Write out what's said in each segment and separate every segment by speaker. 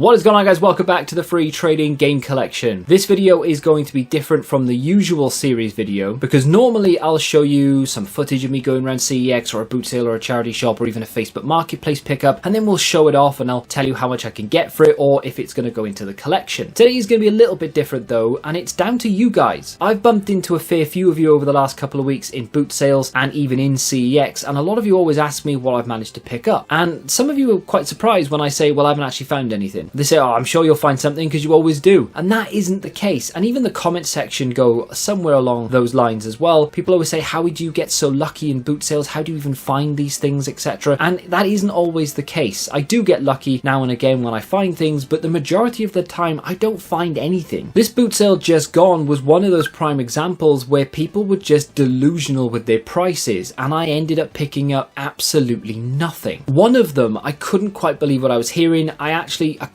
Speaker 1: What is going on, guys? Welcome back to the free trading game collection. This video is going to be different from the usual series video because normally I'll show you some footage of me going around CEX or a boot sale or a charity shop or even a Facebook marketplace pickup, and then we'll show it off and I'll tell you how much I can get for it or if it's going to go into the collection. Today is going to be a little bit different though, and it's down to you guys. I've bumped into a fair few of you over the last couple of weeks in boot sales and even in CEX, and a lot of you always ask me what I've managed to pick up, and some of you are quite surprised when I say, well, I haven't actually found anything. They say, oh, I'm sure you'll find something because you always do. And that isn't the case. And even the comment section go somewhere along those lines as well. People always say, how do you get so lucky in boot sales? How do you even find these things, etc.? And that isn't always the case. I do get lucky now and again when I find things, but the majority of the time I don't find anything. This boot sale just gone was one of those prime examples where people were just delusional with their prices, and I ended up picking up absolutely nothing. One of them, I couldn't quite believe what I was hearing. I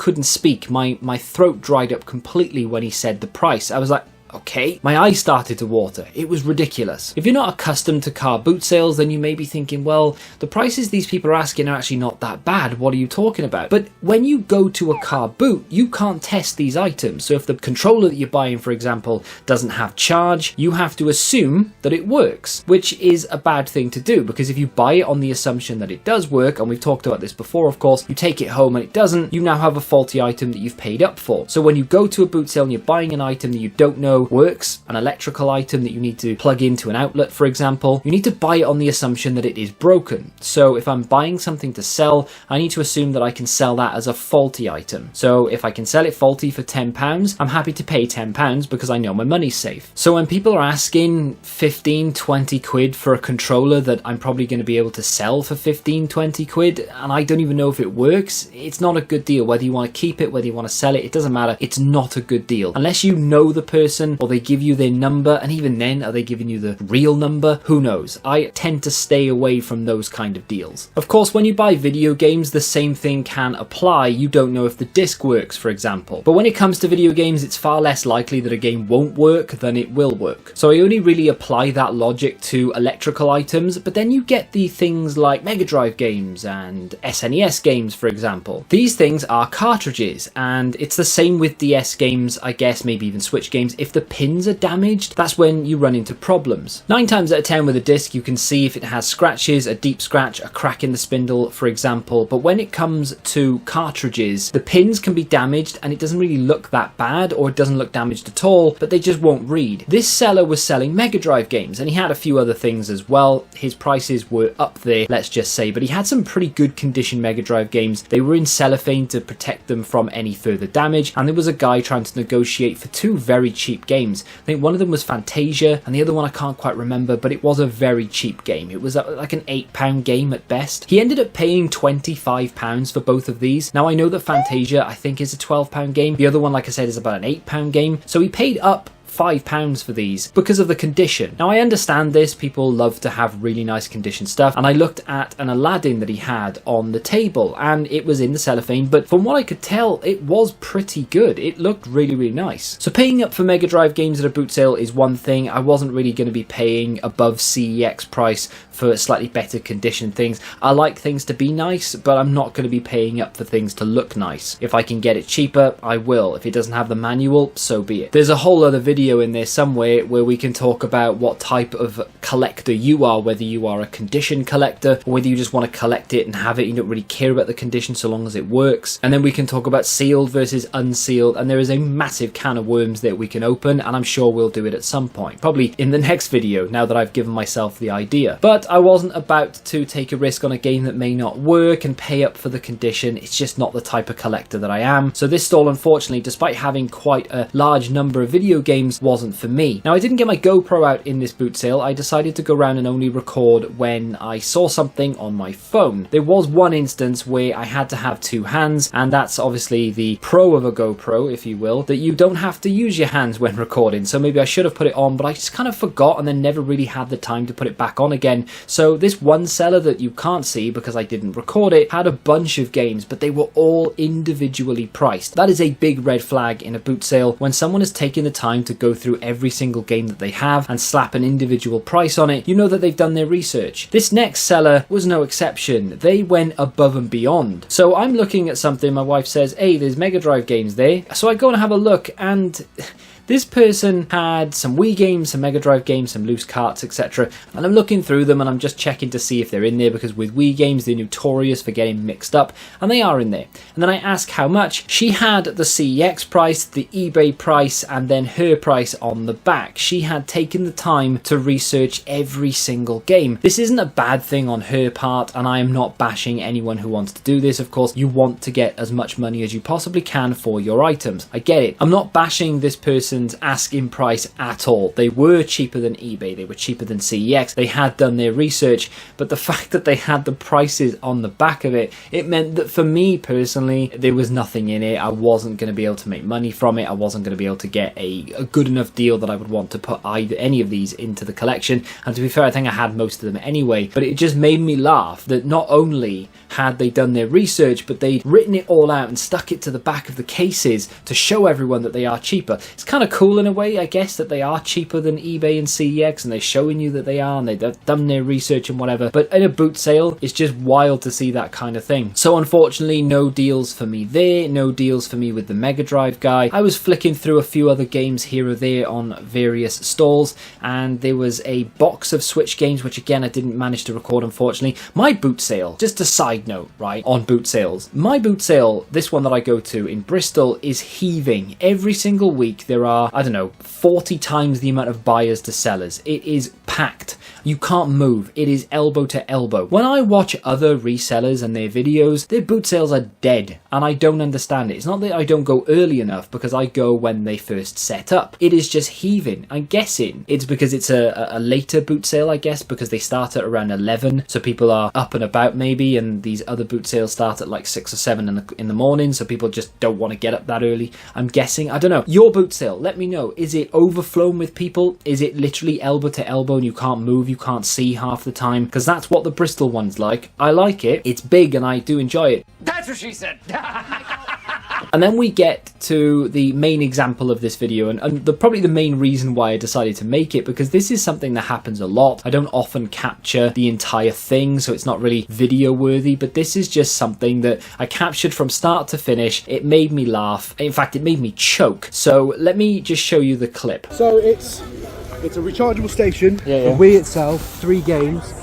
Speaker 1: couldn't speak. My throat dried up completely when he said the price. I was like, okay. My eyes started to water. It was ridiculous. If you're not accustomed to car boot sales, then you may be thinking, well, the prices these people are asking are actually not that bad. What are you talking about? But when you go to a car boot, you can't test these items. So if the controller that you're buying, for example, doesn't have charge, you have to assume that it works, which is a bad thing to do, because if you buy it on the assumption that it does work, and we've talked about this before, of course, you take it home and it doesn't, you now have a faulty item that you've paid up for. So when you go to a boot sale and you're buying an item that you don't know works, an electrical item that you need to plug into an outlet, for example, you need to buy it on the assumption that it is broken. So if I'm buying something to sell, I need to assume that I can sell that as a faulty item. So if I can sell it faulty for £10, I'm happy to pay £10 because I know my money's safe. So when people are asking 15, 20 quid for a controller that I'm probably going to be able to sell for 15, 20 quid, and I don't even know if it works, it's not a good deal. Whether you want to keep it, whether you want to sell it, it doesn't matter. It's not a good deal. Unless you know the person or they give you their number, and even then, are they giving you the real number? Who knows? I tend to stay away from those kind of deals. Of course, when you buy video games, the same thing can apply. You don't know if the disc works, for example. But when it comes to video games, it's far less likely that a game won't work than it will work. So I only really apply that logic to electrical items, but then you get the things like Mega Drive games and SNES games, for example. These things are cartridges, and it's the same with DS games, I guess, maybe even Switch games. If the pins are damaged, that's when you run into problems. 9 times out of 10 with a disc, you can see if it has scratches, a deep scratch, a crack in the spindle, for example. But when it comes to cartridges, the pins can be damaged and it doesn't really look that bad, or it doesn't look damaged at all, but they just won't read. This seller was selling Mega Drive games, and he had a few other things as well. His prices were up there, let's just say, but he had some pretty good condition Mega Drive games. They were in cellophane to protect them from any further damage, and there was a guy trying to negotiate for 2 very cheap games. I think one of them was Fantasia and the other one I can't quite remember, but it was a very cheap game. It was like an £8 game at best. He ended up paying £25 for both of these. Now I know that Fantasia I think is a £12 game. The other one, like I said, is about an £8 game. So he paid up £5 for these because of the condition. Now I understand this, people love to have really nice condition stuff, and I looked at an Aladdin that he had on the table and it was in the cellophane, but from what I could tell it was pretty good. It looked really, really nice. So paying up for Mega Drive games at a boot sale is one thing. I wasn't really going to be paying above CEX price for slightly better condition things. I like things to be nice, but I'm not going to be paying up for things to look nice. If I can get it cheaper, I will. If it doesn't have the manual, so be it. There's a whole other video in there somewhere where we can talk about what type of collector you are, whether you are a condition collector or whether you just want to collect it and have it. You don't really care about the condition so long as it works. And then we can talk about sealed versus unsealed, and there is a massive can of worms that we can open, and I'm sure we'll do it at some point, probably in the next video, now that I've given myself the idea. But I wasn't about to take a risk on a game that may not work and pay up for the condition. It's just not the type of collector that I am. So this stall, unfortunately, despite having quite a large number of video games, wasn't for me. Now I didn't get my GoPro out in this boot sale. I decided to go around and only record when I saw something on my phone. There was one instance where I had to have 2 hands, and that's obviously the pro of a GoPro, if you will, that you don't have to use your hands when recording. So maybe I should have put it on, but I just kind of forgot and then never really had the time to put it back on again So this one seller that you can't see because I didn't record it had a bunch of games, but they were all individually priced. That is a big red flag in a boot sale when someone has taken the time to go through every single game that they have and slap an individual price on it. You know that they've done their research. This next seller was no exception. They went above and beyond. So I'm looking at something, my wife says, hey, there's Mega Drive games there. So I go and have a look, and this person had some Wii games, some Mega Drive games, some loose carts, etc. And I'm looking through them and I'm just checking to see if they're in there, because with Wii games, they're notorious for getting mixed up, and they are in there. And then I ask how much. She had the CEX price, the eBay price, and then her price on the back. She had taken the time to research every single game. This isn't a bad thing on her part, and I am not bashing anyone who wants to do this. Of course, you want to get as much money as you possibly can for your items. I get it. I'm not bashing this person asking price at all. They were cheaper than eBay, they were cheaper than CEX, they had done their research, but the fact that they had the prices on the back of it, it meant that for me personally, there was nothing in it. I wasn't going to be able to make money from it. I wasn't going to be able to get a good enough deal that I would want to put any of these into the collection. And to be fair, I think I had most of them anyway, but it just made me laugh that not only had they done their research, but they'd written it all out and stuck it to the back of the cases to show everyone that they are cheaper. It's kind of cool in a way, I guess, that they are cheaper than eBay and CEX, and they're showing you that they are, and they've done their research and whatever. But in a boot sale, it's just wild to see that kind of thing. So unfortunately, no deals for me there, no deals for me with the Mega Drive guy. I was flicking through a few other games here or there on various stalls, and there was a box of Switch games, which again, I didn't manage to record, unfortunately. My boot sale, just a side note, right, on boot sales. My boot sale, this one that I go to in Bristol, is heaving. Every single week, there are, I don't know, 40 times the amount of buyers to sellers. It is packed. You can't move. It is elbow to elbow. When I watch other resellers and their videos, their boot sales are dead, and I don't understand it. It's not that I don't go early enough, because I go when they first set up. It is just heaving. I'm guessing it's because it's a later boot sale, I guess, because they start at around 11, so people are up and about maybe, and these other boot sales start at like 6 or 7 in the morning, so people just don't want to get up that early. I'm guessing. I don't know. Your boot sale, let me know. Is it overflown with people? Is it literally elbow to elbow and you can't move, you can't see half the time? Because that's what the Bristol one's like. I like it. It's big and I do enjoy it.
Speaker 2: That's what she said.
Speaker 1: And then we get to the main example of this video, and probably the main reason why I decided to make it, because this is something that happens a lot. I don't often capture the entire thing, so it's not really video worthy, but this is just something that I captured from start to finish. It made me laugh. In fact, it made me choke. So let me just show you the clip.
Speaker 3: So it's a rechargeable station,
Speaker 1: Yeah.
Speaker 3: the Wii itself, 3 games,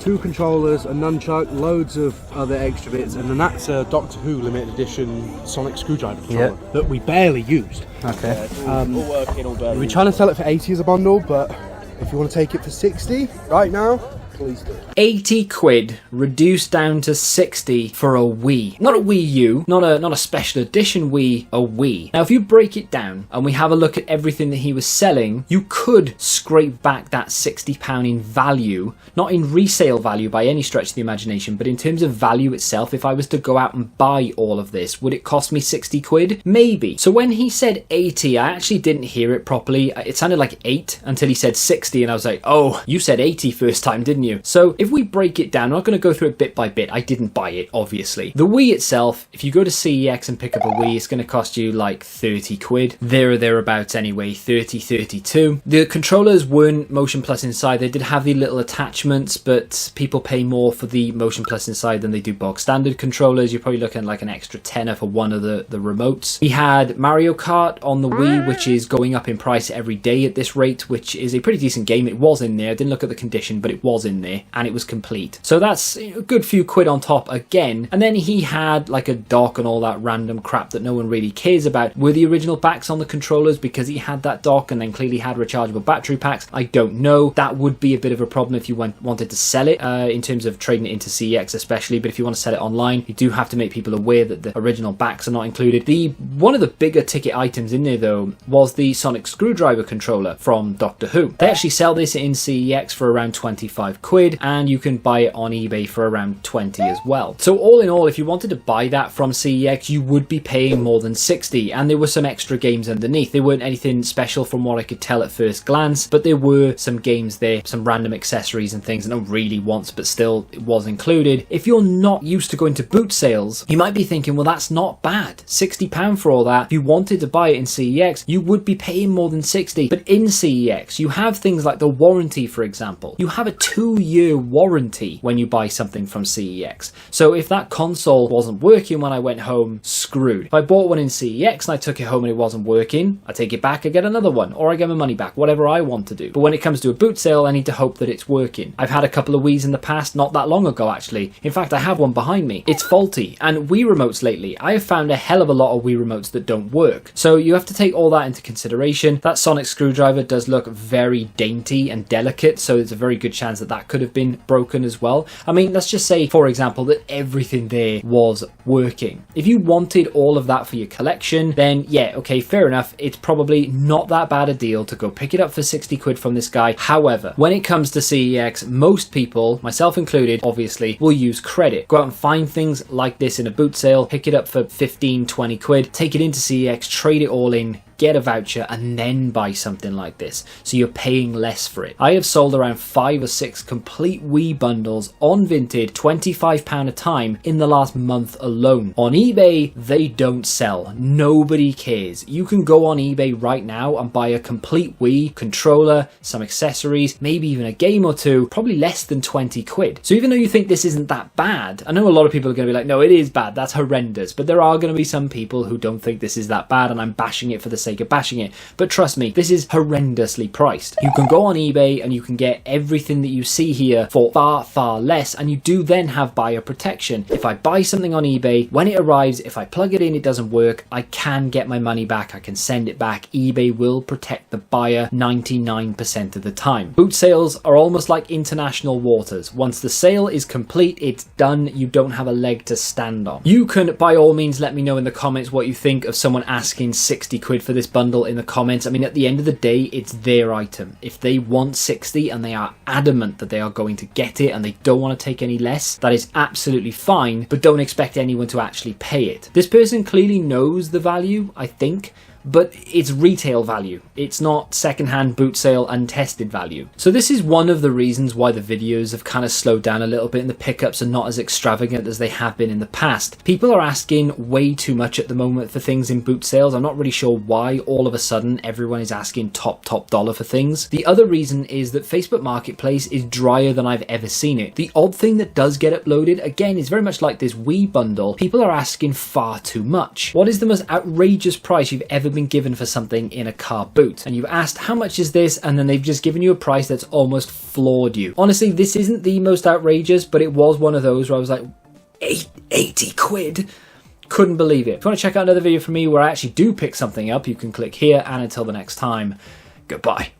Speaker 3: 2 controllers, a nunchuck, loads of other extra bits, and then that's a Doctor Who limited edition sonic screwdriver controller that we barely used.
Speaker 1: Okay.
Speaker 2: All working, all barely.
Speaker 3: We're trying to sell it for 80 as a bundle, but if you want to take it for 60 right now, please do.
Speaker 1: 80 quid reduced down to 60 for a Wii. Not a Wii U, not a special edition Wii, a Wii. Now if you break it down and we have a look at everything that he was selling, you could scrape back that £60 in value, not in resale value by any stretch of the imagination, but in terms of value itself. If I was to go out and buy all of this, would it cost me 60 quid? Maybe. So when he said 80, I actually didn't hear it properly. It sounded like 8 until he said 60, and I was like, oh, you said 80 first time, didn't you? So if we break it down, I'm not going to go through it bit by bit. I didn't buy it, obviously. The Wii itself, if you go to CEX and pick up a Wii, it's going to cost you like 30 quid. There or thereabouts anyway, 30, 32. The controllers weren't Motion Plus inside. They did have the little attachments, but people pay more for the Motion Plus inside than they do bog standard controllers. You're probably looking at like an extra tenner for one of the remotes. He had Mario Kart on the Wii, which is going up in price every day at this rate, which is a pretty decent game. It was in there. I didn't look at the condition, but it was in there, and it was complete. So that's a good few quid on top again. And then he had like a dock and all that random crap that no one really cares about. Were the original backs on the controllers because he had that dock and then clearly had rechargeable battery packs? I don't know. That would be a bit of a problem if you wanted to sell it, in terms of trading it into CEX especially, but if you want to sell it online, you do have to make people aware that the original backs are not included. One of the bigger ticket items in there though was the sonic screwdriver controller from Doctor Who. They actually sell this in CEX for around 25 quid, and you can buy it on eBay for around 20 as well. So all in all, if you wanted to buy that from CEX, you would be paying more than 60, and there were some extra games underneath. They weren't anything special from what I could tell at first glance, but there were some games there, some random accessories and things, and not really once, but still it was included. If you're not used to going to boot sales, you might be thinking, well, that's not bad. £60 for all that. If you wanted to buy it in CEX, you would be paying more than 60. But in CEX, you have things like the warranty, for example. You have a 2-year warranty when you buy something from CEX. So if that console wasn't working when I went home, screwed. If I bought one in CEX and I took it home and it wasn't working, I take it back, I get another one, or I get my money back, whatever I want to do. But when it comes to a boot sale, I need to hope that it's working. I've had a couple of Wiis in the past, not that long ago actually. In fact, I have one behind me. It's faulty. And Wii remotes lately, I have found a hell of a lot of Wii remotes that don't work. So you have to take all that into consideration. That sonic screwdriver does look very dainty and delicate, so there's a very good chance that that could have been broken as well. I mean, let's just say, for example, that everything there was working. If you wanted all of that for your collection, then yeah, okay, fair enough. It's probably not that bad a deal to go pick it up for 60 quid from this guy. However, when it comes to CEX, most people, myself included, obviously, will use credit. Go out and find things like this in a boot sale, pick it up for 15, 20 quid, take it into CEX, trade it all in, get a voucher, and then buy something like this, so you're paying less for it. I have sold around 5 or 6 complete Wii bundles on Vinted, £25 a time, in the last month alone. On eBay, they don't sell. Nobody cares. You can go on eBay right now and buy a complete Wii controller, some accessories, maybe even a game or two, probably less than 20 quid. So even though you think this isn't that bad, I know a lot of people are going to be like, no, it is bad, that's horrendous, but there are going to be some people who don't think this is that bad, and I'm bashing it for the sake of bashing it. But trust me, this is horrendously priced. You can go on eBay and you can get everything that you see here for far, far less, and you do then have buyer protection. If I buy something on eBay, when it arrives, if I plug it in, it doesn't work, I can get my money back, I can send it back. eBay will protect the buyer 99% of the time. Boot sales are almost like international waters. Once the sale is complete, it's done. You don't have a leg to stand on. You can, by all means, let me know in the comments what you think of someone asking 60 quid for this bundle in the comments. I mean, at the end of the day, it's their item. If they want 60 and they are adamant that they are going to get it and they don't want to take any less, that is absolutely fine, but don't expect anyone to actually pay it. This person clearly knows the value, I think, but it's retail value. It's not secondhand boot sale untested value. So this is one of the reasons why the videos have kind of slowed down a little bit and the pickups are not as extravagant as they have been in the past. People are asking way too much at the moment for things in boot sales. I'm not really sure why all of a sudden everyone is asking top dollar for things. The other reason is that Facebook Marketplace is drier than I've ever seen it. The odd thing that does get uploaded, again, is very much like this Wii bundle. People are asking far too much. What is the most outrageous price you've ever been given for something in a car boot? And you've asked, how much is this? And then they've just given you a price that's almost floored you. Honestly, this isn't the most outrageous, but it was one of those where I was like, 80 quid? Couldn't believe it. If you want to check out another video from me where I actually do pick something up, you can click here, and until the next time, goodbye.